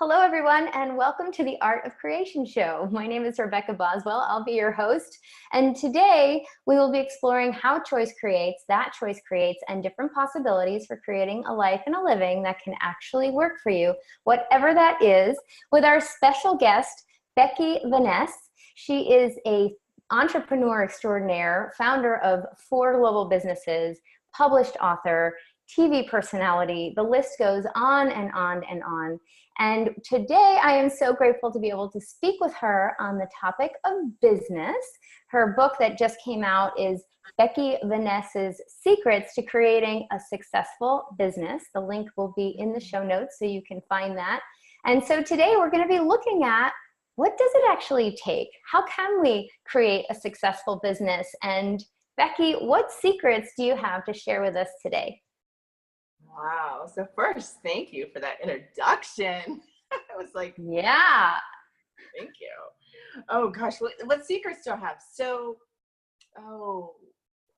Hello, everyone, and welcome to the Art of Creation show. My name is Rebecca Boswell. I'll be your host. And today we will be exploring how choice creates, that choice creates, and different possibilities for creating a life and a living that can actually work for you, whatever that is, with our special guest, Becky Vaness. She is a entrepreneur extraordinaire, founder of 4 global businesses, published author, TV personality. The list goes on and on and on. And today I am so grateful to be able to speak with her on the topic of business. Her book that just came out is Becky Vaness's Secrets to Creating a Successful Business. The link will be in the show notes so you can find that. And so today we're going to be looking at what does it actually take? How can we create a successful business? And Becky, what secrets do you have to share with us today? Wow. So first, thank you for that introduction. I was like, yeah. Thank you. Oh gosh, what secrets do I have?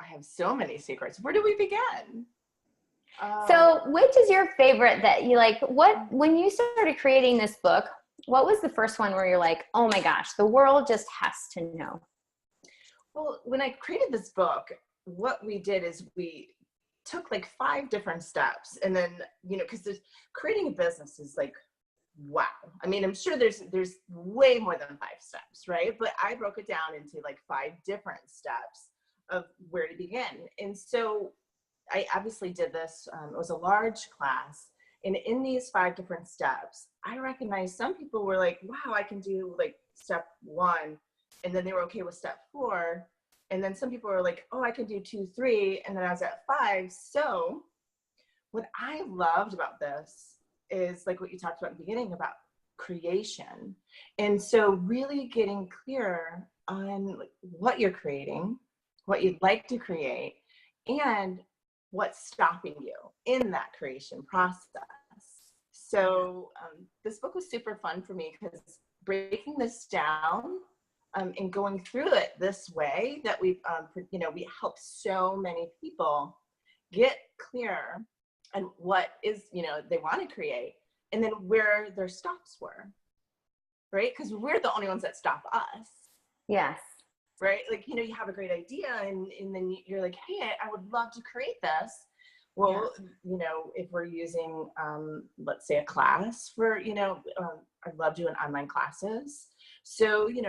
I have so many secrets. Where do we begin? So which is your favorite that you like? When you started creating this book, what was the first one where you're like, oh my gosh, the world just has to know? Well, when I created this book, what we did is we took like 5 different steps, and then because creating a business is like, wow. I mean, I'm sure there's way more than 5 steps, right? But I broke it down into like 5 different steps of where to begin. And so I obviously did this. It was a large class, and in these 5 different steps, I recognized some people were like, wow, I can do like step 1, and then they were okay with step 4. And then some people were like, oh, I can do 2, 3. And then I was at 5. So what I loved about this is like what you talked about in the beginning about creation. And so really getting clear on what you're creating, what you'd like to create, and what's stopping you in that creation process. So this book was super fun for me because breaking this down and going through it this way that we help so many people get clear on what is, they want to create, and then where their stops were, right? Because we're the only ones that stop us. Yes. Right? Like, you have a great idea and then you're like, hey, I would love to create this. Well, yeah. If we're using, let's say a class for, I love doing online classes. So, you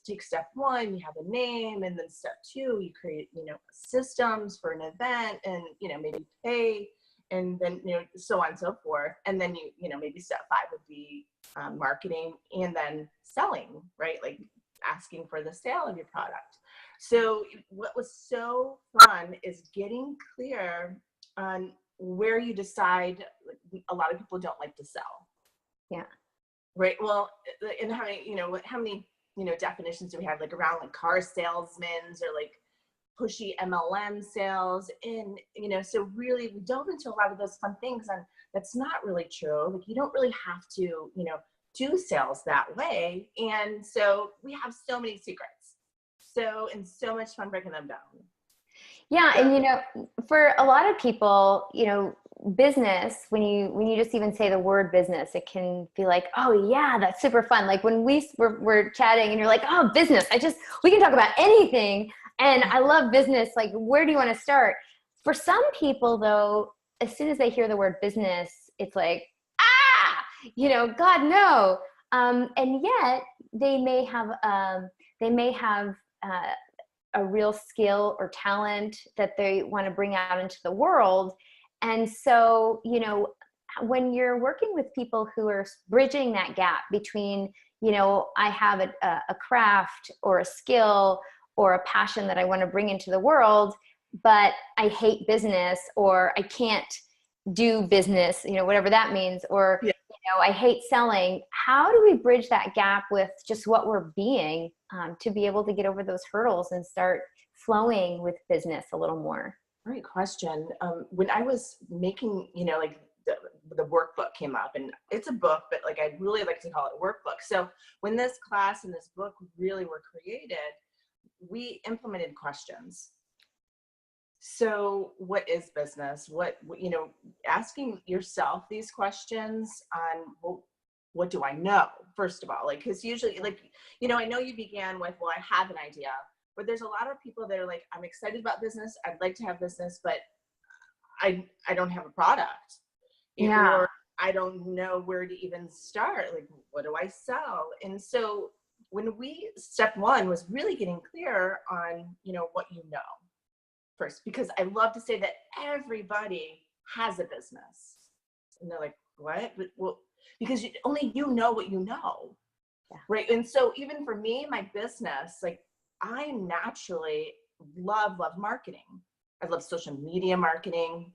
take step 1, you have a name, and then step 2, you create, systems for an event, and, maybe pay, and then, so on and so forth. And then maybe step 5 would be marketing and then selling, right? Like asking for the sale of your product. So what was so fun is getting clear on where you decide. A lot of people don't like to sell. Yeah. Right. Well, and how many definitions do we have, like around like car salesmen or like pushy MLM sales? And, so really we dove into a lot of those fun things, and that's not really true. Like you don't really have to, do sales that way. And so we have so many secrets. And so much fun breaking them down. Yeah. And, for a lot of people, business, when you just even say the word business, it can be like, oh yeah, that's super fun. Like when we're chatting and you're like, oh, business, we can talk about anything. And I love business. Like, where do you want to start? For some people though, as soon as they hear the word business, it's like, God, no. And yet they may have a real skill or talent that they want to bring out into the world. And so, when you're working with people who are bridging that gap between, I have a craft or a skill or a passion that I want to bring into the world, but I hate business, or I can't do business, whatever that means, or, I hate selling. How do we bridge that gap with just what we're being to be able to get over those hurdles and start flowing with business a little more? Great question. When I was making, like the workbook came up, and it's a book, but like I really like to call it a workbook. So when this class and this book really were created, we implemented questions. So what is business? Asking yourself these questions on, well, what do I know, first of all? Like, because usually, like, I know you began with, well, I have an idea, but there's a lot of people that are like, I'm excited about business. I'd like to have business, but I don't have a product, Yeah. or I don't know where to even start. Like, what do I sell? And so step one was really getting clear on, what you know first, because I love to say that everybody has a business. And they're like, what? Well, because only you know what you know. Yeah. Right. And so even for me, my business, like, I naturally love marketing. I love social media marketing.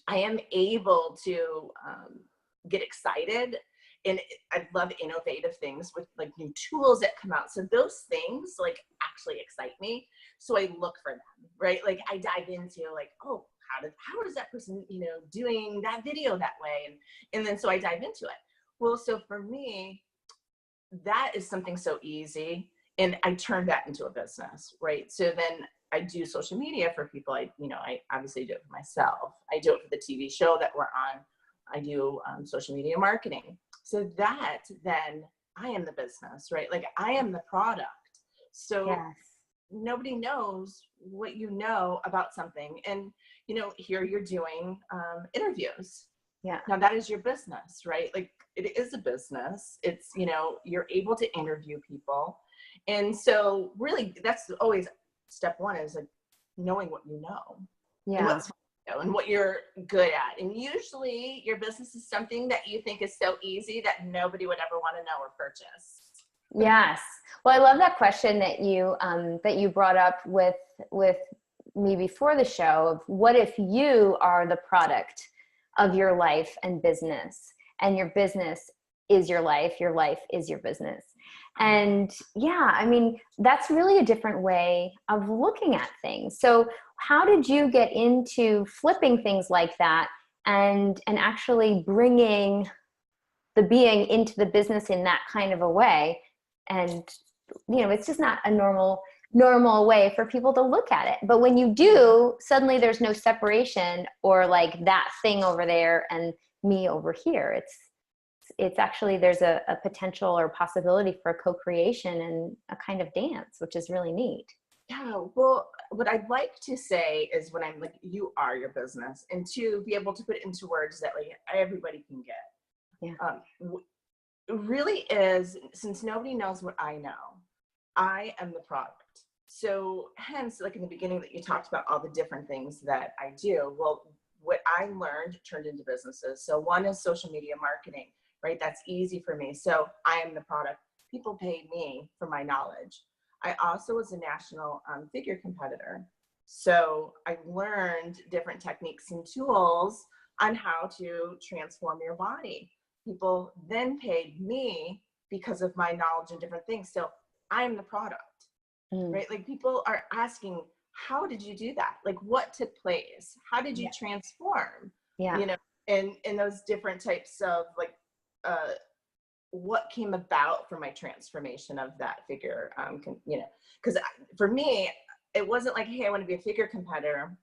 I am able to get excited, and I love innovative things with like new tools that come out. So those things like actually excite me. So I look for them, right? Like I dive into like, oh, how is that person, doing that video that way? And then so I dive into it. Well, so for me, that is something so easy. And I turned that into a business, right? So then I do social media for people. I obviously do it for myself. I do it for the TV show that we're on. I do social media marketing. So that then I am the business, right? Like I am the product. So Yes. nobody knows what you know about something. And, here you're doing interviews. Yeah. Now that is your business, right? Like it is a business. It's, you're able to interview people. And so really that's always step one, is like knowing what you know and Yeah. what's and what you're good at. And usually your business is something that you think is so easy that nobody would ever want to know or purchase. Yes. Well, I love that question that you brought up with me before the show of what if you are the product of your life and business, and your business is your life is your business. And yeah, I mean, that's really a different way of looking at things. So how did you get into flipping things like that and actually bringing the being into the business in that kind of a way? And it's just not a normal way for people to look at it. But when you do, suddenly there's no separation, or like that thing over there and me over here. It's actually, there's a potential or possibility for co-creation and a kind of dance, which is really neat. Yeah, well, what I'd like to say is, when I'm like, you are your business, and to be able to put it into words that like everybody can get. Yeah. Really is, since nobody knows what I know, I am the product. So hence, like in the beginning that you talked about all the different things that I do, well, what I learned turned into businesses. So one is social media marketing, right? That's easy for me. So I am the product. People pay me for my knowledge. I also was a national figure competitor. So I learned different techniques and tools on how to transform your body. People then paid me because of my knowledge and different things. So I'm the product, right? Like people are asking, how did you do that? Like what took place? How did you transform? Yeah. And those different types of like, what came about from my transformation of that figure, because for me, it wasn't like, hey, I want to be a figure competitor.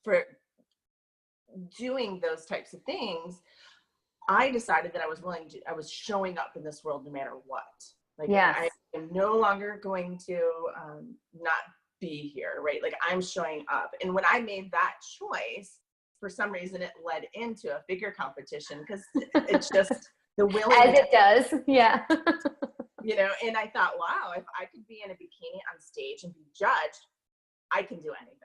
For doing those types of things, I decided that I was showing up in this world no matter what. Like, Yes. I am no longer going to not be here, right? Like I'm showing up. And when I made that choice, for some reason it led into a figure competition, because it's just the willingness. As it does. Yeah. And I thought, wow, if I could be in a bikini on stage and be judged, I can do anything.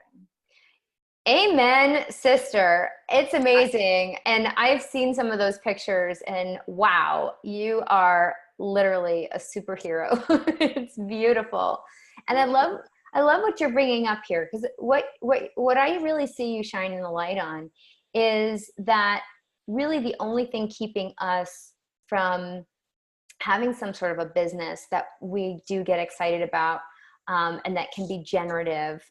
Amen, sister. It's amazing. And I've seen some of those pictures, and wow, you are literally a superhero. It's beautiful. And I love what you're bringing up here, because what I really see you shining the light on is that really the only thing keeping us from having some sort of a business that we do get excited about, and that can be generative,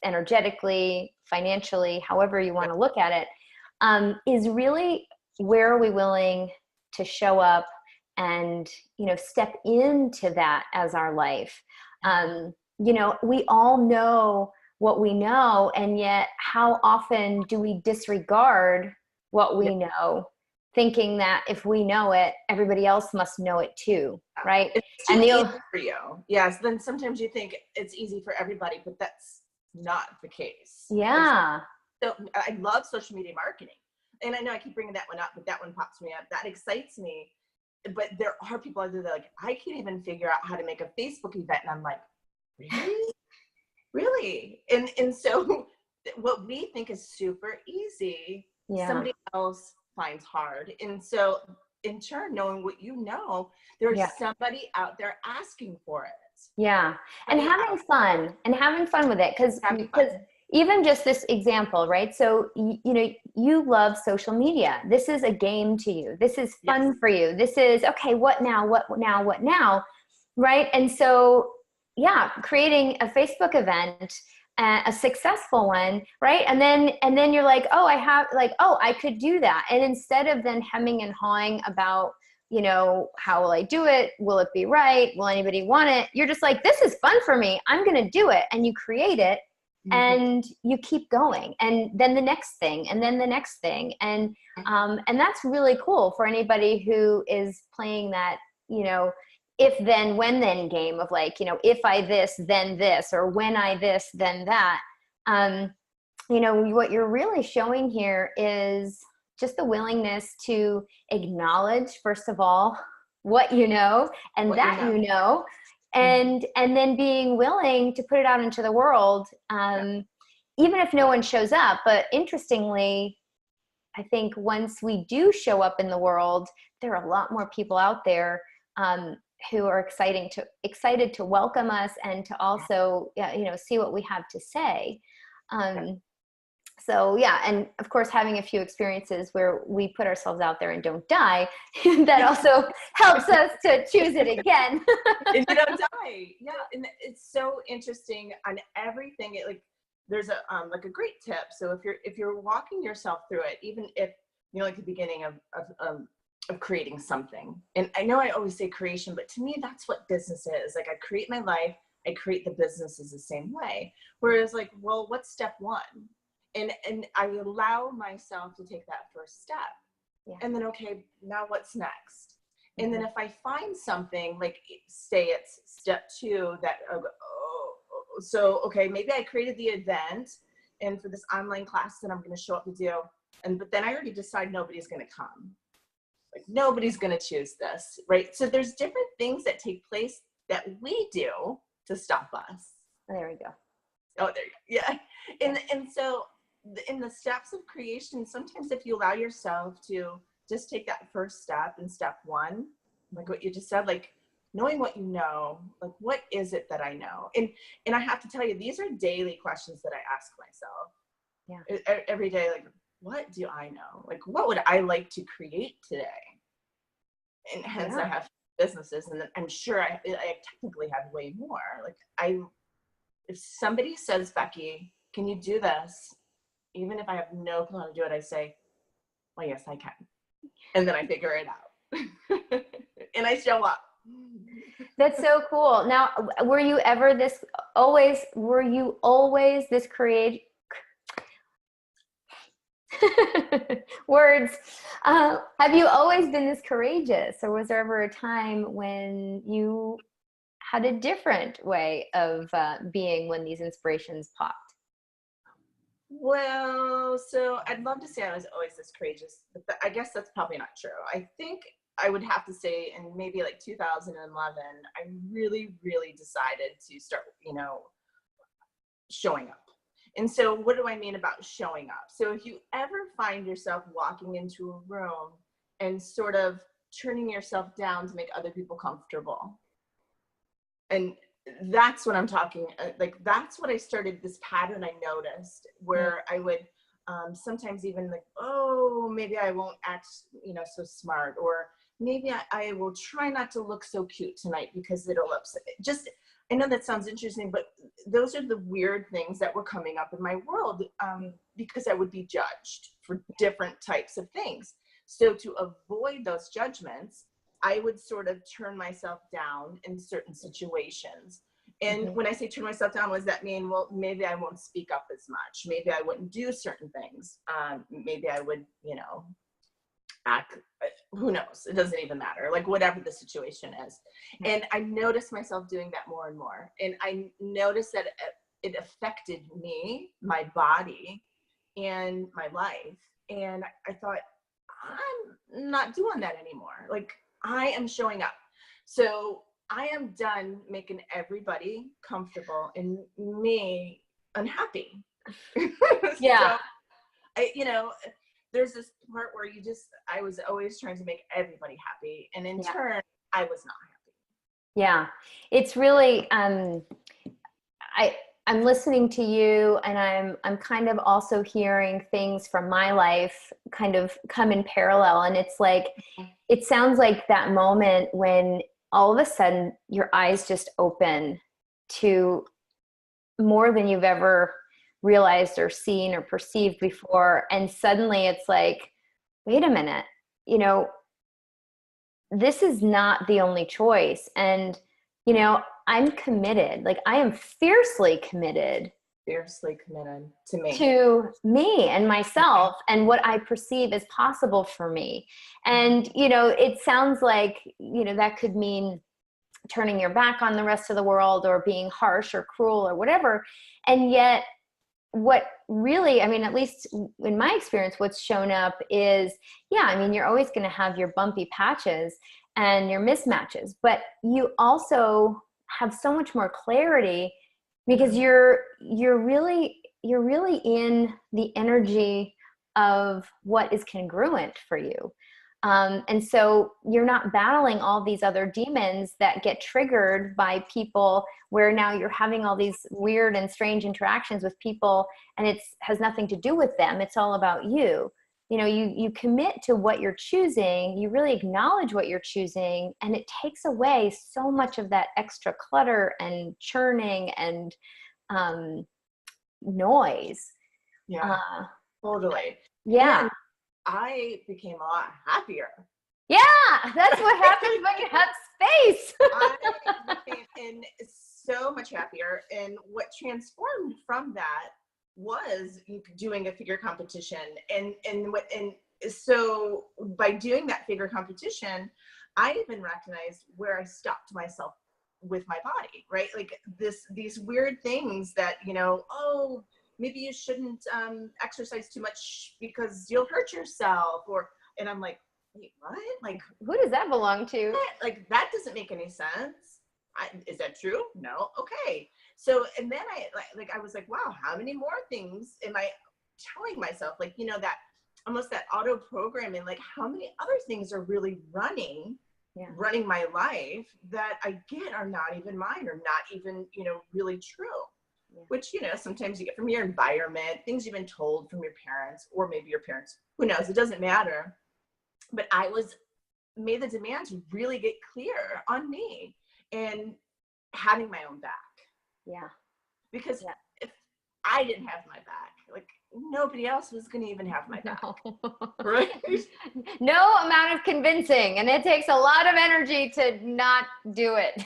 energetically, financially, however you want to look at it, is really, where are we willing to show up and, step into that as our life? We all know what we know, and yet how often do we disregard what we know thinking that if we know it, everybody else must know it too, right? It's too easy for you. Yes. Then sometimes you think it's easy for everybody, but that's not the case. Yeah. So I love social media marketing. And I know I keep bringing that one up, but that one pops me up. That excites me. But there are people out there that are like, I can't even figure out how to make a Facebook event. And I'm like, really? Really? And so what we think is super easy, somebody else finds hard. And so in turn, knowing what you know, there's somebody out there asking for it. Yeah. And having fun with it. Because even just this example, right? So, you know, you love social media. This is a game to you. This is fun for you. This is, okay, what now? What now? What now? Right? And so, yeah, creating a Facebook event, a successful one, right? And then you're like, oh, I could do that. And instead of then hemming and hawing about, you know, how will I do it? Will it be right? Will anybody want it? You're just like, this is fun for me. I'm going to do it. And you create it. And you keep going, and then the next thing, and then the next thing. And that's really cool for anybody who is playing that, you know, if then, when then game of like, you know, if I this, then this, or when I this, then that. You know, what you're really showing here is just the willingness to acknowledge, first of all, what you know, and you know. And then being willing to put it out into the world, even if no one shows up. But interestingly, I think once we do show up in the world, there are a lot more people out there who are excited to welcome us and to also, you know, see what we have to say. So yeah, and of course, having a few experiences where we put ourselves out there and don't die, that also helps us to choose it again. And you don't die. Yeah, and it's so interesting on everything. There's a like a great tip. So if you're walking yourself through it, even if you know, like the beginning of creating something. And I know I always say creation, but to me, that's what business is. Like I create my life, I create the businesses the same way. Whereas like, well, what's step one? And I allow myself to take that first step. And then, okay, now what's next? And then if I find something, like say it's step two, that, so, okay, maybe I created the event and for this online class that I'm going to show up to do. But then I already decide nobody's going to come. Like nobody's going to choose this, right? So there's different things that take place that we do to stop us. There we go. Oh, there you go. Yeah. And so in the steps of creation, sometimes if you allow yourself to just take that first step in step one, like what you just said, like knowing what you know, like what is it that I know? And I have to tell you, these are daily questions that I ask myself. Yeah. Every day, like, what do I know? Like, what would I like to create today? And hence I have businesses, and I'm sure I technically have way more. Like if somebody says, Becky, can you do this? Even if I have no clue how to do it, I say, well, yes, I can. And then I figure it out. And I show up. That's so cool. Now, were you always this creative? Words. Have you always been this courageous, or was there ever a time when you had a different way of being when these inspirations popped? Well, so I'd love to say I was always this courageous, but I guess that's probably not true. I think I would have to say in maybe like 2011, I really, really decided to start, you know, showing up. And so what do I mean about showing up? So if you ever find yourself walking into a room and sort of turning yourself down to make other people comfortable, and that's what I'm talking, like that's what I started, this pattern I noticed where I would sometimes even like, oh, maybe I won't act, you know, so smart, or maybe I will try not to look so cute tonight because it'll upset. Just, I know that sounds interesting, but those are the weird things that were coming up in my world because I would be judged for different types of things. So to avoid those judgments, I would sort of turn myself down in certain situations. And when I say turn myself down, what does that mean? Well, maybe I won't speak up as much. Maybe I wouldn't do certain things. Maybe I would, you know, act, who knows? It doesn't even matter, like whatever the situation is. And I noticed myself doing that more and more. And I noticed that it affected me, my body, and my life. And I thought, I'm not doing that anymore. Like, I am showing up. So I am done making everybody comfortable and me unhappy. Yeah. So, there's this part where I was always trying to make everybody happy. And in turn, I was not happy. Yeah. It's really, I'm listening to you, and I'm kind of also hearing things from my life kind of come in parallel. And it's like, it sounds like that moment when all of a sudden your eyes just open to more than you've ever realized or seen or perceived before. And suddenly it's like, wait a minute, this is not the only choice. And, I'm committed. Like, I am fiercely committed to me and myself and what I perceive as possible for me. And, it sounds like, that could mean turning your back on the rest of the world or being harsh or cruel or whatever. And yet, what really, at least in my experience, what's shown up is, you're always going to have your bumpy patches and your mismatches, but you also have so much more clarity because you're really in the energy of what is congruent for you. And so you're not battling all these other demons that get triggered by people, where now you're having all these weird and strange interactions with people, and it has nothing to do with them. It's all about you. You commit to what you're choosing, you really acknowledge what you're choosing, and it takes away so much of that extra clutter and churning and noise. Yeah, totally. Yeah. And I became a lot happier. Yeah, that's what happens when you have space. I became so much happier. And what transformed from that was doing a figure competition. And so by doing that figure competition, I even recognized where I stopped myself with my body, right? Like these weird things that, oh, maybe you shouldn't exercise too much because you'll hurt yourself. And I'm like, wait, what? Like, who does that belong to? Like, that doesn't make any sense. Is that true? No. Okay. So, and then I was like, wow, how many more things am I telling myself? Like, that almost that auto programming, like how many other things are really running my life that I get are not even mine, or not even, really true. Yeah. Which, sometimes you get from your environment, things you've been told from your parents, or maybe your parents, who knows, it doesn't matter. But I made the demands really get clear on me, and having my own back. Yeah. Because if I didn't have my back, like nobody else was going to even have my back. No. Right? No amount of convincing. And it takes a lot of energy to not do it.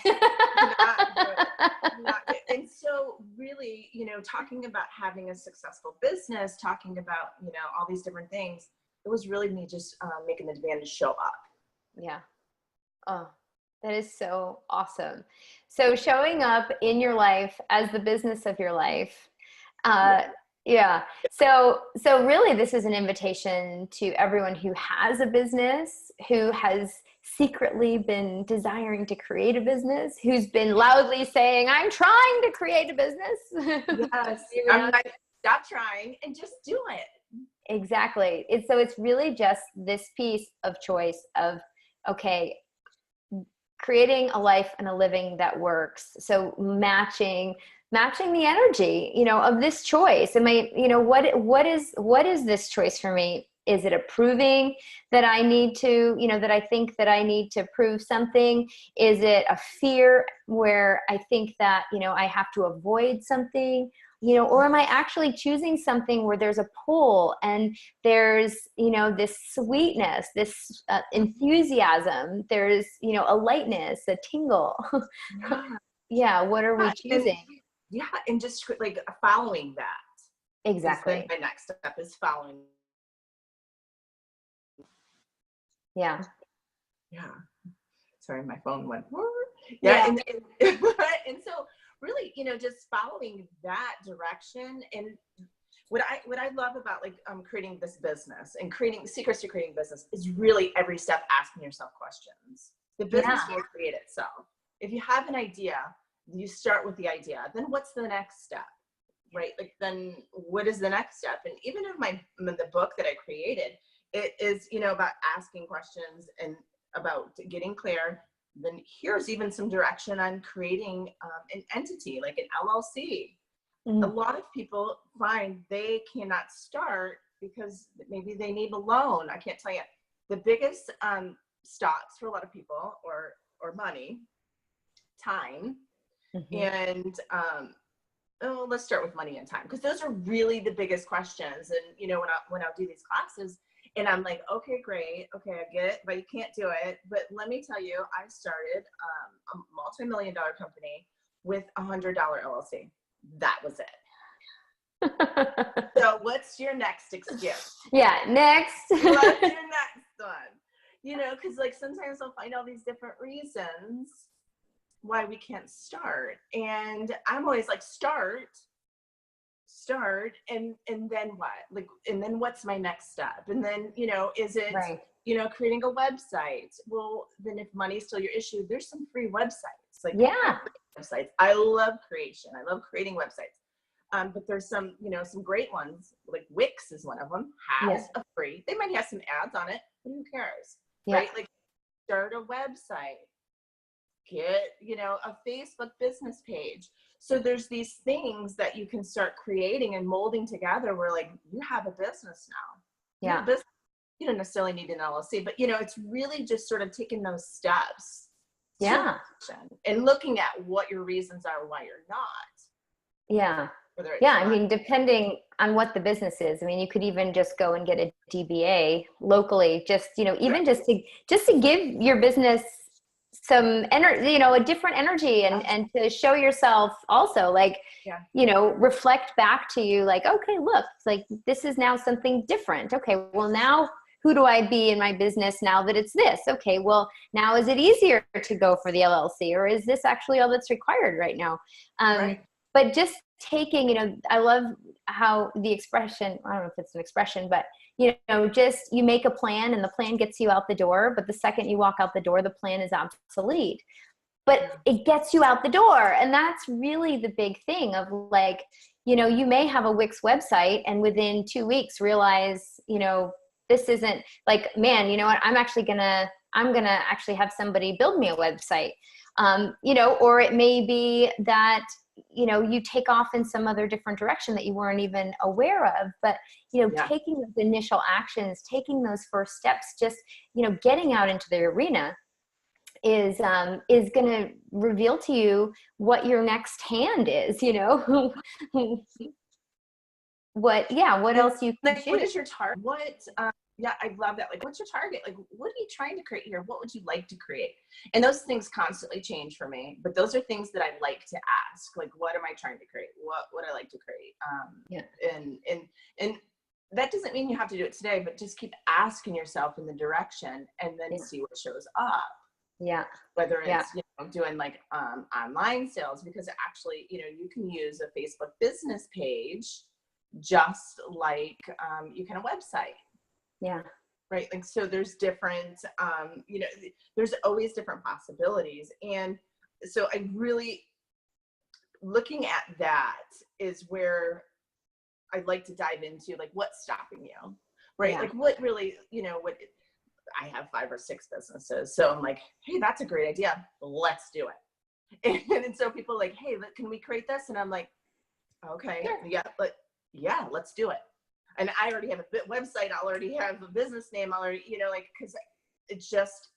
And so really, talking about having a successful business, talking about, all these different things, it was really me just making the demand to show up. Yeah. Oh, that is so awesome. So showing up in your life as the business of your life. Yeah. So really this is an invitation to everyone who has a business, who has secretly been desiring to create a business, who's been loudly saying, I'm trying to create a business. Yes. I'm like, stop trying and just do it. Exactly. So it's really just this piece of choice of, okay, creating a life and a living that works. So matching the energy, of this choice. What is this choice for me? Is it a proving that I need to, that I think that I need to prove something? Is it a fear where I think that, I have to avoid something? Or am I actually choosing something where there's a pull and there's, this sweetness, this enthusiasm, there's, a lightness, a tingle. Yeah. What are we choosing? And just like following that. Exactly. My next step is following Yeah. Yeah. Sorry, my phone went. Yeah. And so really, just following that direction. And what I love about like creating this business and creating secrets to creating business is really every step asking yourself questions. The business will create itself. If you have an idea, you start with the idea. Then what's the next step? Right? Like then what is the next step? And even in the book that I created, it is, about asking questions and about getting clear. Then here's even some direction on creating an entity like an LLC. A lot of people find they cannot start because maybe they need a loan. I can't tell you the biggest stops for a lot of people or money, time, and let's start with money and time, because those are really the biggest questions. And when I'll do these classes and I'm like, okay, great, okay, I get it, but you can't do it. But let me tell you, I started a multi-million-dollar company with $100 LLC. That was it. So what's your next excuse? Yeah, next. What's your next one? Because like sometimes I'll find all these different reasons why we can't start. And I'm always like, start, and then what? Like, and then what's my next step? And then, is it, Right. Creating a website? Well, then if money's still your issue, there's some free websites. Like, websites. I love creation. I love creating websites. But there's some, some great ones, like Wix is one of them, has a free, they might have some ads on it, but who cares, right? Like start a website, get, a Facebook business page. So there's these things that you can start creating and molding together where like you have a business now. Yeah. You don't necessarily need an LLC, but it's really just sort of taking those steps. Yeah. And looking at what your reasons are why you're not. Yeah. Yeah. I mean, depending on what the business is, I mean, you could even just go and get a DBA locally, just, even just to give your business some energy, a different energy and to show yourself also like, reflect back to you like, okay, look, it's like, this is now something different. Okay. Well, now who do I be in my business now that it's this? Okay. Well, now is it easier to go for the LLC, or is this actually all that's required right now? But just taking, I love how the expression, I don't know if it's an expression, but, just you make a plan and the plan gets you out the door. But the second you walk out the door, the plan is obsolete. But it gets you out the door. And that's really the big thing of like, you may have a Wix website and within 2 weeks realize, this isn't like, man, you know what, I'm going to actually have somebody build me a website. Or it may be that, you take off in some other different direction that you weren't even aware of, but, taking those initial actions, taking those first steps, just, getting out into the arena is going to reveal to you what your next hand is, what else you can do. What is your target? I love that. Like, what's your target? Like, what are you trying to create here? What would you like to create? And those things constantly change for me, but those are things that I like to ask. Like, what am I trying to create? What would I like to create? And that doesn't mean you have to do it today, but just keep asking yourself in the direction and then see what shows up. Yeah. Whether it's, doing like online sales, because actually, you can use a Facebook business page just like you can a website. Yeah. Right. Like, so there's different, there's always different possibilities. And so I really, looking at that is where I'd like to dive into, like, what's stopping you, right? Yeah. Like, what really, I have 5 or 6 businesses. So I'm like, hey, that's a great idea. Let's do it. And so people are like, hey, can we create this? And I'm like, okay, let's do it. And I already have a website. I already have a business name. Because it's just,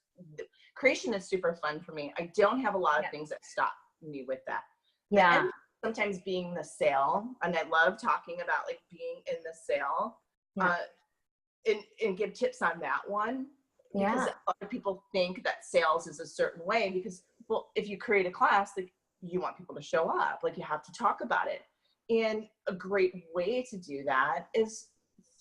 creation is super fun for me. I don't have a lot of things that stop me with that. Yeah. And sometimes being the sale, and I love talking about like being in the sale, and give tips on that one. Because a lot of people think that sales is a certain way because, well, if you create a class, like, you want people to show up, like, you have to talk about it. And a great way to do that is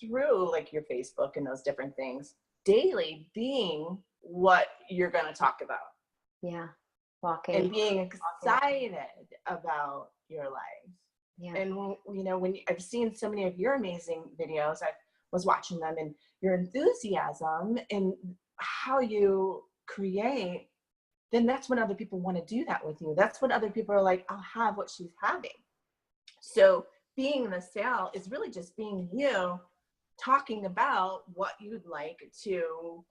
through like your Facebook and those different things. daily being what you're going to talk about. Yeah. Walking. And being excited about your life. Yeah. And, you know, when I've seen so many of your amazing videos, I was watching them, and your enthusiasm and how you create, then that's when other people want to do that with you. That's when other people are like, I'll have what she's having. So being in the sale is really just being you, talking about what you'd like to,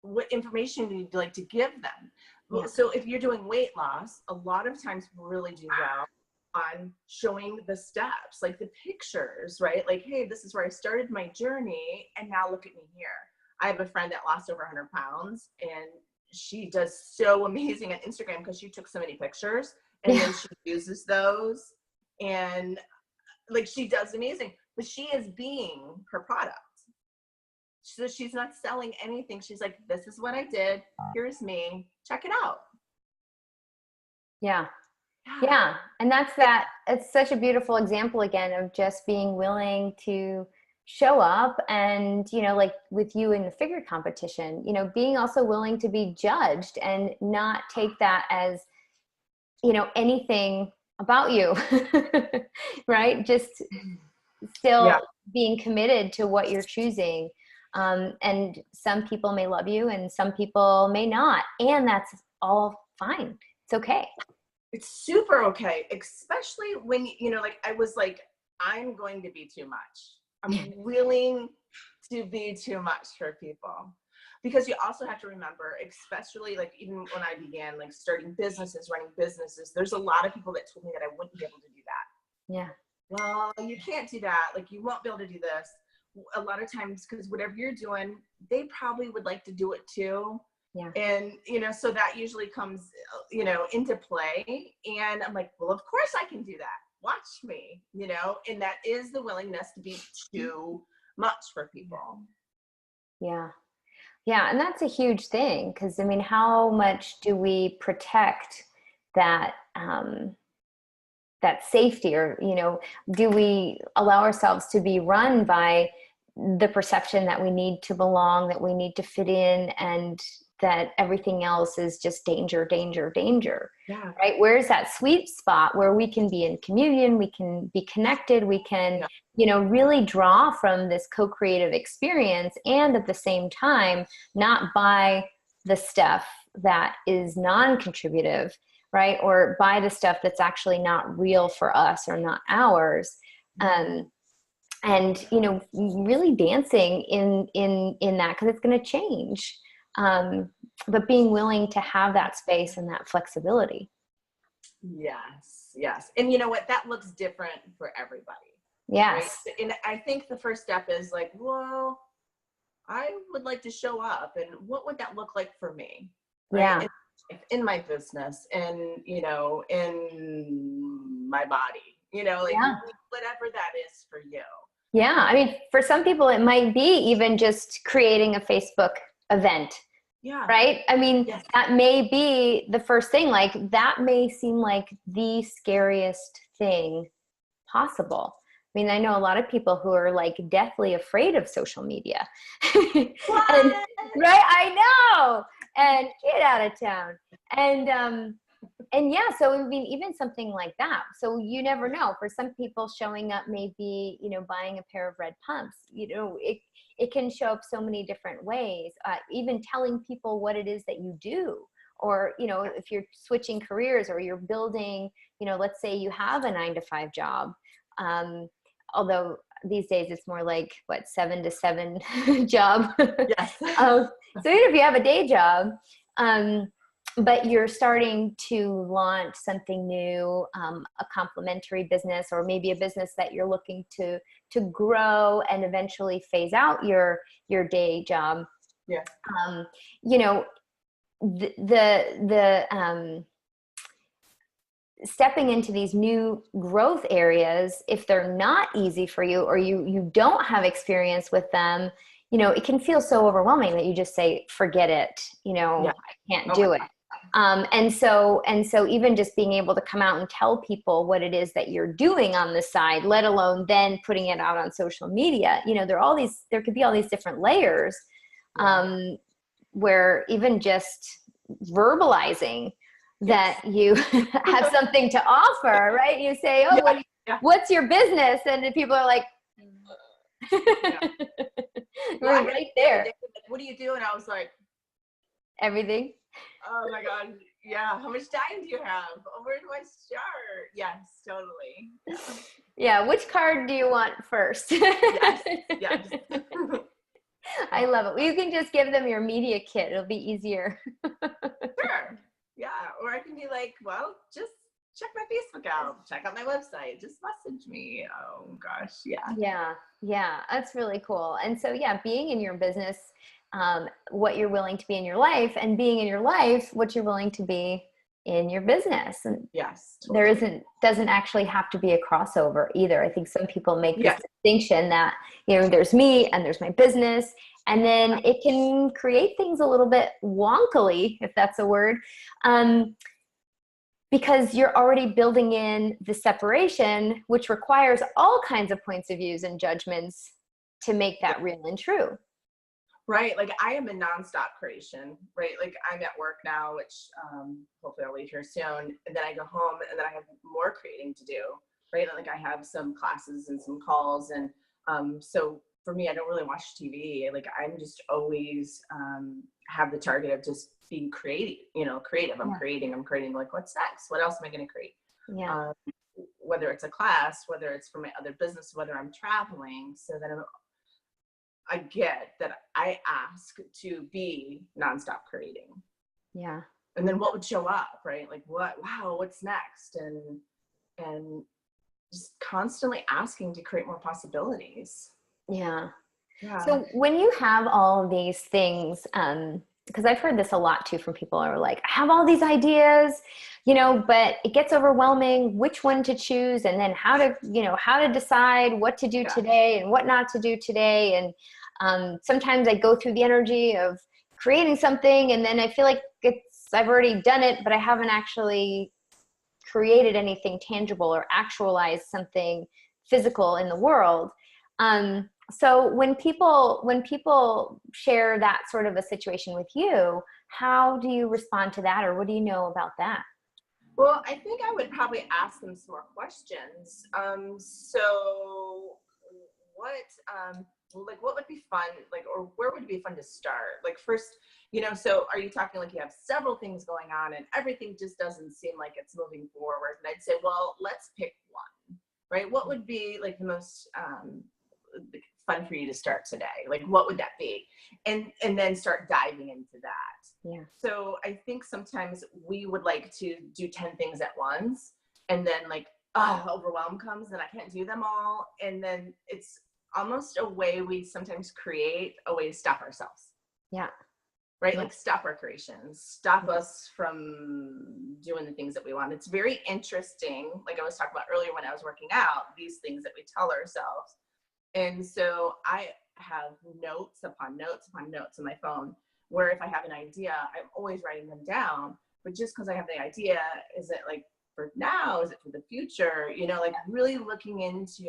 what information you'd like to give them. Yeah. So if you're doing weight loss, a lot of times we really do well on showing the steps, like the pictures, right? Like, hey, this is where I started my journey, and now look at me here. I have a friend that lost over 100 pounds, and she does so amazing on Instagram because she took so many pictures, and then she uses those, and like, she does amazing, but she is being her product. So she's not selling anything. She's like, this is what I did. Here's me. Check it out. Yeah. Yeah. And it's such a beautiful example again of just being willing to show up, and, you know, like with you in the figure competition, you know, being also willing to be judged and not take that as, you know, anything about you, right? Just still being committed to what you're choosing. And some people may love you and some people may not. And that's all fine. It's okay. It's super okay, especially when, you know, like I was like, I'm going to be too much. I'm willing to be too much for people. Because you also have to remember, especially like even when I began like starting businesses, running businesses, there's a lot of people that told me that I wouldn't be able to do that. Yeah. Well, you can't do that. Like, you won't be able to do this. A lot of times, because whatever you're doing, they probably would like to do it too. Yeah. And, you know, so that usually comes, you know, into play. And I'm like, well, of course I can do that. Watch me, you know, and that is the willingness to be too much for people. Yeah. Yeah. And that's a huge thing, because I mean, how much do we protect that, that safety, or, you know, do we allow ourselves to be run by the perception that we need to belong, that we need to fit in, and that everything else is just danger, danger, danger. Yeah. Right? Where's that sweet spot where we can be in communion, we can be connected, we can, you know, really draw from this co-creative experience, and at the same time, not buy the stuff that is non-contributive, right? Or buy the stuff that's actually not real for us or not ours. And, you know, really dancing in that, because it's going to change. But being willing to have that space and that flexibility. Yes. Yes. And you know what? That looks different for everybody. Yes. Right? And I think the first step is like, well, I would like to show up, and what would that look like for me? Right? Yeah. In my business, and, you know, in my body, you know, like whatever that is for you. Yeah. I mean, for some people, it might be even just creating a Facebook event. Yeah. Right? I mean, that may be the first thing. Like, that may seem like the scariest thing possible. I mean, I know a lot of people who are like deathly afraid of social media. What? Right? I know. And get out of town. And yeah, so I mean, even something like that. So you never know. For some people, showing up may be, you know, buying a pair of red pumps. You know, it can show up so many different ways. Even telling people what it is that you do, or, you know, if you're switching careers, or you're building, you know, let's say you have a 9-to-5 job. Although these days it's more like 7 to 7 job. Yes. So even if you have a day job, but you're starting to launch something new, a complementary business, or maybe a business that you're looking to grow and eventually phase out your day job. Yeah. You know, the stepping into these new growth areas, if they're not easy for you, or you don't have experience with them, you know, it can feel so overwhelming that you just say, forget it. You know, I can't do it. And so even just being able to come out and tell people what it is that you're doing on the side, let alone then putting it out on social media, there could be all these different layers, where even just verbalizing that you have something to offer, right? You say, oh, what's your business? And then people are like, we're right there. What do you do? And I was like, everything. Oh my God. Yeah. How much time do you have? Where do I start? Yes, totally. Yeah. Which card do you want first? Yes. I love it. Well, you can just give them your media kit. It'll be easier. Sure. Yeah. Or I can be like, well, just check my Facebook out, check out my website, just message me. Oh gosh. Yeah. Yeah. That's really cool. And so, being in your business, what you're willing to be in your life, and being in your life, what you're willing to be in your business. And yes, totally. there doesn't actually have to be a crossover either. I think some people make this distinction that, there's me and there's my business, and then it can create things a little bit wonkily, if that's a word, because you're already building in the separation, which requires all kinds of points of views and judgments to make that real and true. Right. Like I am a nonstop creation, right? Like I'm at work now, which hopefully I'll leave here soon. And then I go home and then I have more creating to do, right? Like I have some classes and some calls. And so for me, I don't really watch TV. Like I'm just always have the target of just being creative. I'm creating, like, what's next? What else am I going to create? Yeah. Whether it's a class, whether it's for my other business, whether I'm traveling, so that I get that I ask to be nonstop creating. Yeah. And then what would show up, right? Like what's next? And just constantly asking to create more possibilities. Yeah. So when you have all of these things, because I've heard this a lot too from people who are like, I have all these ideas, but it gets overwhelming, which one to choose, and then how to decide what to do today and what not to do today. And sometimes I go through the energy of creating something, and then I feel like I've already done it, but I haven't actually created anything tangible or actualized something physical in the world. So when people share that sort of a situation with you, how do you respond to that, or what do you know about that? Well, I think I would probably ask them some more questions. So what would be fun, or where would it be fun to start? Like first, so are you talking like you have several things going on and everything just doesn't seem like it's moving forward? And I'd say, well, let's pick one, right? What would be like the most fun for you to start today? Like, what would that be? And then start diving into that. Yeah. So I think sometimes we would like to do 10 things at once, and then overwhelm comes and I can't do them all. And then it's almost a way we sometimes create a way to stop ourselves. Yeah. Right? Like stop our creations, stop us from doing the things that we want. It's very interesting. Like I was talking about earlier when I was working out, these things that we tell ourselves. And so I have notes upon notes upon notes on my phone, where if I have an idea, I'm always writing them down. But just because I have the idea, is it like for now? Is it for the future? Really looking into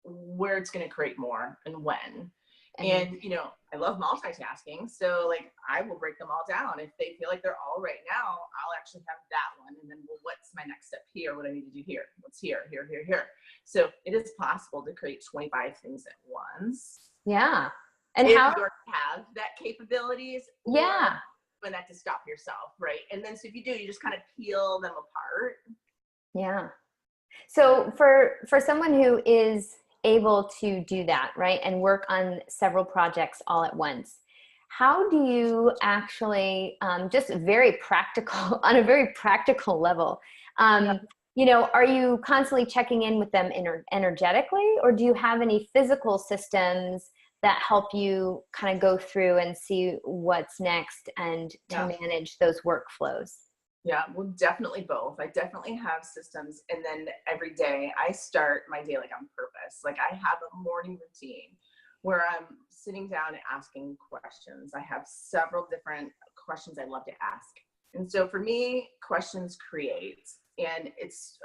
where it's going to create more and when. And, I love multitasking. So like, I will break them all down. If they feel like they're all right now, I'll actually have that one. And then, well, what's my next step here? What do I need to do here? What's here? So it is possible to create 25 things at once. Yeah. And if how you have that capabilities. Yeah. And that to stop yourself. Right. And then, so if you do, you just kind of peel them apart. Yeah. So for someone who is able to do that, right, and work on several projects all at once, how do you actually, just very practical, on a very practical level, are you constantly checking in with them energetically, or do you have any physical systems that help you kind of go through and see what's next and to manage those workflows? Yeah, well, definitely both. I definitely have systems. And then every day I start my day like on purpose. Like I have a morning routine where I'm sitting down and asking questions. I have several different questions I love to ask. And so for me, questions create, and it's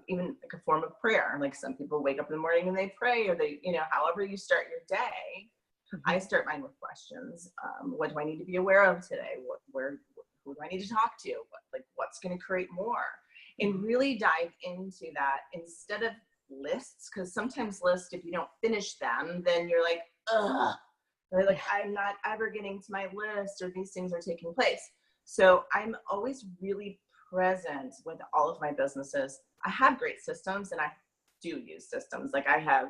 even like a form of prayer. Like some people wake up in the morning and they pray, or they, however you start your day. I start mine with questions. What do I need to be aware of today? Who do I need to talk to? What's going to create more? And really dive into that instead of lists, because sometimes lists, if you don't finish them, then you're like, ugh. Or like, I'm not ever getting to my list, or these things are taking place. So I'm always really present with all of my businesses. I have great systems, and I do use systems. Like I have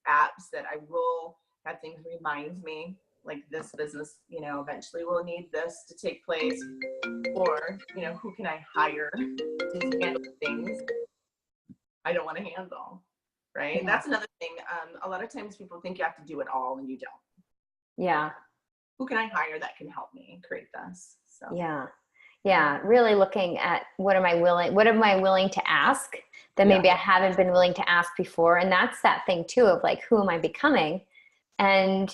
apps that I will have things remind me, like this business, eventually will need this to take place, or, who can I hire to handle things I don't want to handle, right? Yeah. That's another thing. A lot of times people think you have to do it all, and you don't. Yeah. Who can I hire that can help me create this? So. Yeah. Really looking at what am I willing to ask that maybe I haven't been willing to ask before. And that's that thing too of like, who am I becoming? And,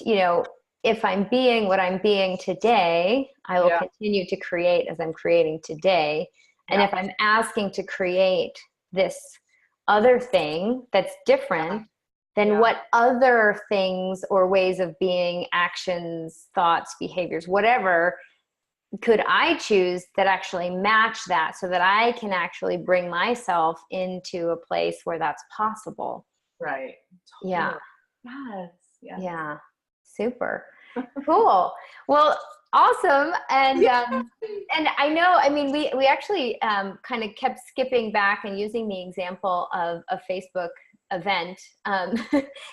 if I'm being what I'm being today, I will continue to create as I'm creating today. And if I'm asking to create this other thing that's different, then what other things or ways of being, actions, thoughts, behaviors, whatever, could I choose that actually match that, so that I can actually bring myself into a place where that's possible? Right. Totally. Yeah. Yes. Yeah. Super. Cool. Well, awesome. And and I know, we actually kind of kept skipping back and using the example of a Facebook event. And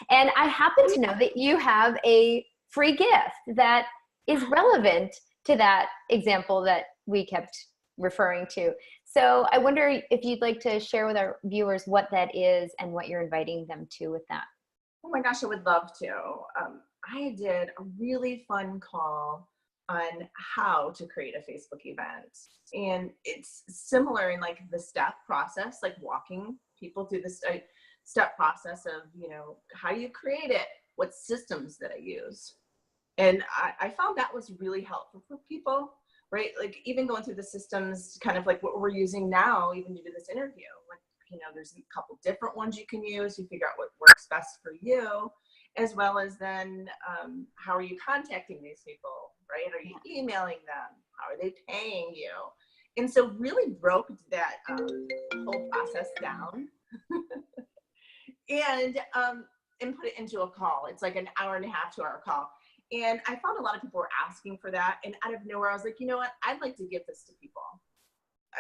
I happen to know that you have a free gift that is relevant to that example that we kept referring to. So I wonder if you'd like to share with our viewers what that is and what you're inviting them to with that. Oh my gosh, I would love to. I did a really fun call on how to create a Facebook event. And it's similar in like the step process, like walking people through the step process of, how you create it, what systems that I use. And I found that was really helpful for people, right? Like even going through the systems, kind of like what we're using now, even to do this interview, like, there's a couple different ones you can use. You figure out what works best for you, as well as then how are you contacting these people, right? Are you emailing them? How are they paying you? And so really broke that whole process down and put it into a call. It's like an 1.5 to 2 hour call. And I found a lot of people were asking for that. And out of nowhere, I was like, you know what? I'd like to give this to people.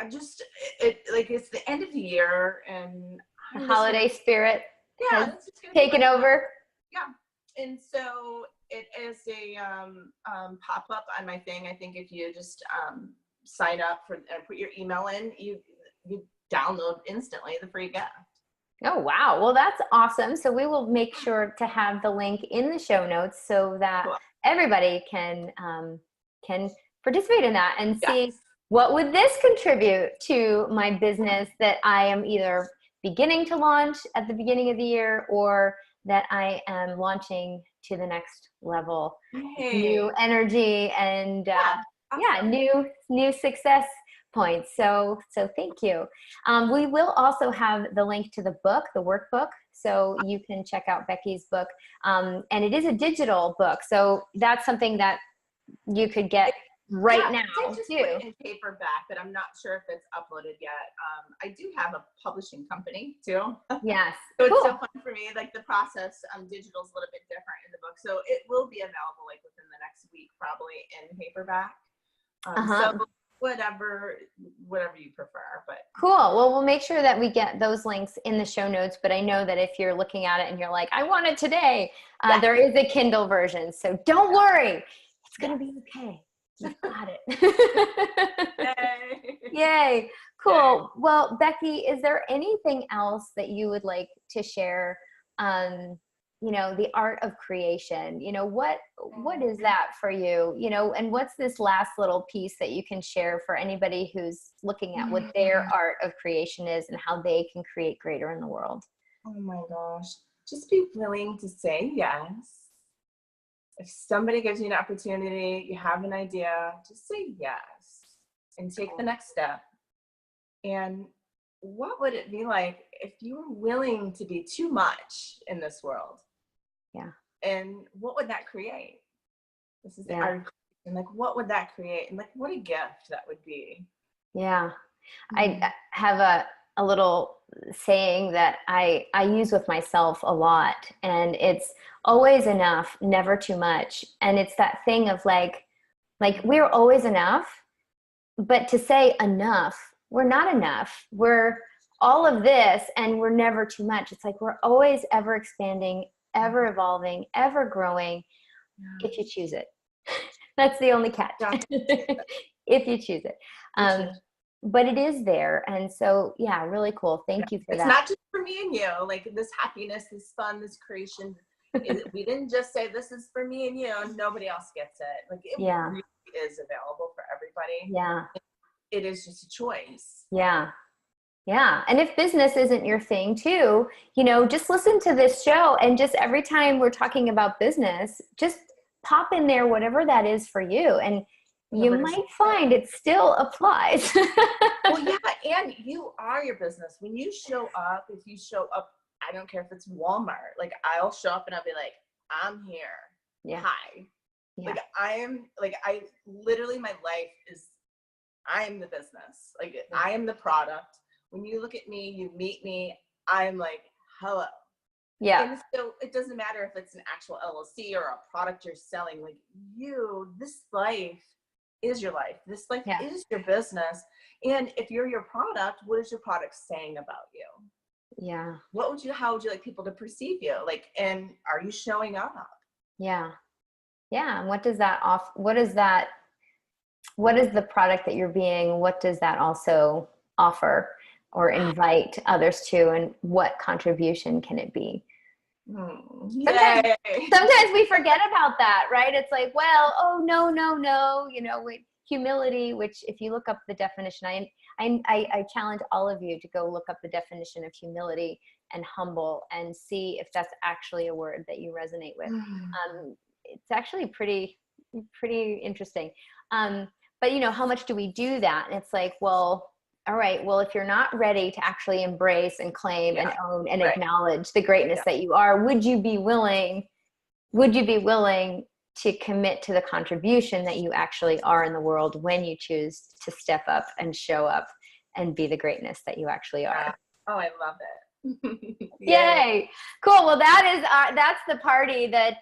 It's the end of the year and the holiday spirit has taken over. Yeah. And so it is a pop-up on my thing. I think if you just sign up for and put your email in, you download instantly the free gift. Oh, wow. Well, that's awesome. So we will make sure to have the link in the show notes so that everybody can participate in that and see what would this contribute to my business that I am either beginning to launch at the beginning of the year or that I am launching to the next level. New energy and new success points. So thank you. We will also have the link to the book, the workbook, so you can check out Becky's book. And it is a digital book, so that's something that you could get right now I just put it in paperback, but I'm not sure if it's uploaded yet. I do have a publishing company too. Yes. So it's so fun for me. Like the process, digital is a little bit different in the book, so it will be available like within the next week, probably in paperback. So whatever you prefer, but cool. Well, we'll make sure that we get those links in the show notes, but I know that if you're looking at it and you're like, I want it today, there is a Kindle version, so don't worry, it's gonna be okay. You got it. Yay. Cool. Yay. Well, Becky, is there anything else that you would like to share on the art of creation? What is that for you? And what's this last little piece that you can share for anybody who's looking at what their art of creation is and how they can create greater in the world? Oh my gosh. Just be willing to say yes. If somebody gives you an opportunity, you have an idea, just say yes and take the next step. And what would it be like if you were willing to be too much in this world? Yeah. And what would that create? This is Yeah. our question. Like, what would that create? And like, what a gift that would be. Yeah. I have a little saying that I use with myself a lot, and it's always enough, never too much. And it's that thing of like we're always enough, but to say enough, we're not enough. We're all of this and we're never too much. It's like we're always ever expanding, ever evolving, ever growing, if you choose it. That's the only catch. If you choose it. But it is there. And so, yeah, really cool. Thank you for that. It's not just for me and you, like this happiness, this fun, this creation. We didn't just say this is for me and you, and nobody else gets it. Like it really is available for everybody. Yeah. It is just a choice. Yeah. Yeah. And if business isn't your thing too, you know, just listen to this show, and just every time we're talking about business, just pop in there whatever that is for you. And you might find it still applies. Well, yeah, and you are your business. When you show up, if you show up, I don't care if it's Walmart, like I'll show up and I'll be like, I'm here. Yeah. Hi. Yeah. Like I literally, my life is, I am the business. Like I am the product. When you look at me, you meet me, I'm like, hello. Yeah. And so it doesn't matter if it's an actual LLC or a product you're selling, like this life is your life. This life is your business. And if you're your product, what is your product saying about you? Yeah. How would you like people to perceive you? Like, and are you showing up? Yeah. Yeah. And what does that what is the product that you're being, what does that also offer or invite others to, and what contribution can it be? Sometimes we forget about that, right? It's like, well, oh no, you know, humility, which if you look up the definition, I challenge all of you to go look up the definition of humility and humble and see if that's actually a word that you resonate with. It's actually pretty interesting. But you know, how much do we do that? And it's like, well, all right, well, if you're not ready to actually embrace and claim and own and acknowledge the greatness that you are, would you be willing to commit to the contribution that you actually are in the world when you choose to step up and show up and be the greatness that you actually are? Oh, I love it. Yay. Cool. Well, that's the party that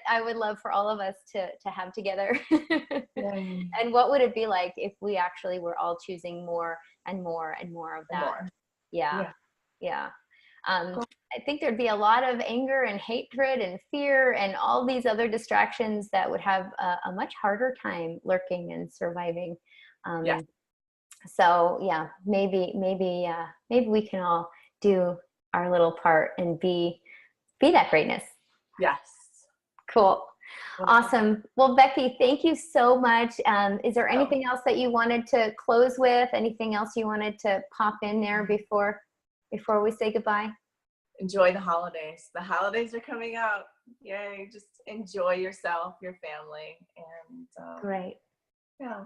I would love for all of us to have together. And what would it be like if we actually were all choosing more and more and more of that? Yeah. I think there'd be a lot of anger and hatred and fear and all these other distractions that would have a much harder time lurking and surviving. So yeah, maybe we can all do our little part and be that greatness. Yes. Cool. Awesome. Well, Becky, thank you so much. Is there anything else that you wanted to close with? Anything else you wanted to pop in there before we say goodbye? Enjoy the holidays. The holidays are coming up. Yay. Just enjoy yourself, your family, and great. Yeah.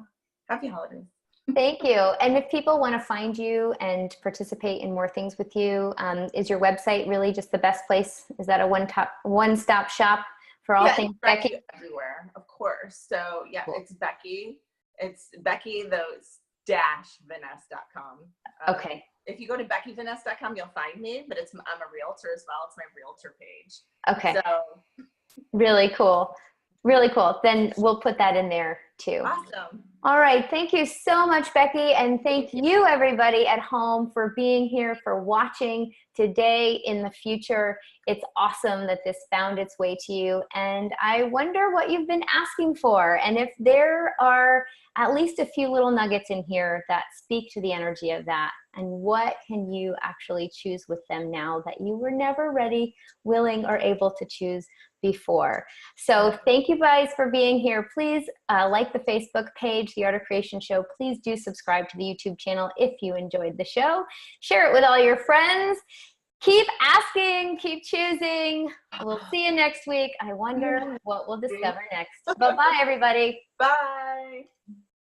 Happy holidays. Thank you. And if people want to find you and participate in more things with you, is your website really just the best place? Is that a one-stop shop for all things Becky? Everywhere, of course. So yeah, cool. It's Becky. It's Becky, -Vaness.com. Okay. If you go to BeckyVaness.com, you'll find me, but I'm a realtor as well. It's my realtor page. Okay. So really cool. Really cool. Then we'll put that in there too. Awesome. All right. Thank you so much, Becky. And thank you everybody at home for being here, for watching today, in the future. It's awesome that this found its way to you. And I wonder what you've been asking for. And if there are at least a few little nuggets in here that speak to the energy of that, and what can you actually choose with them now that you were never ready, willing, or able to choose before. So thank you guys for being here. Please like the Facebook page, The Art of Creation Show. Please do subscribe to the YouTube channel if you enjoyed the show. Share it with all your friends. Keep asking, keep choosing. We'll see you next week. I wonder what we'll discover next. Bye-bye, everybody. Bye.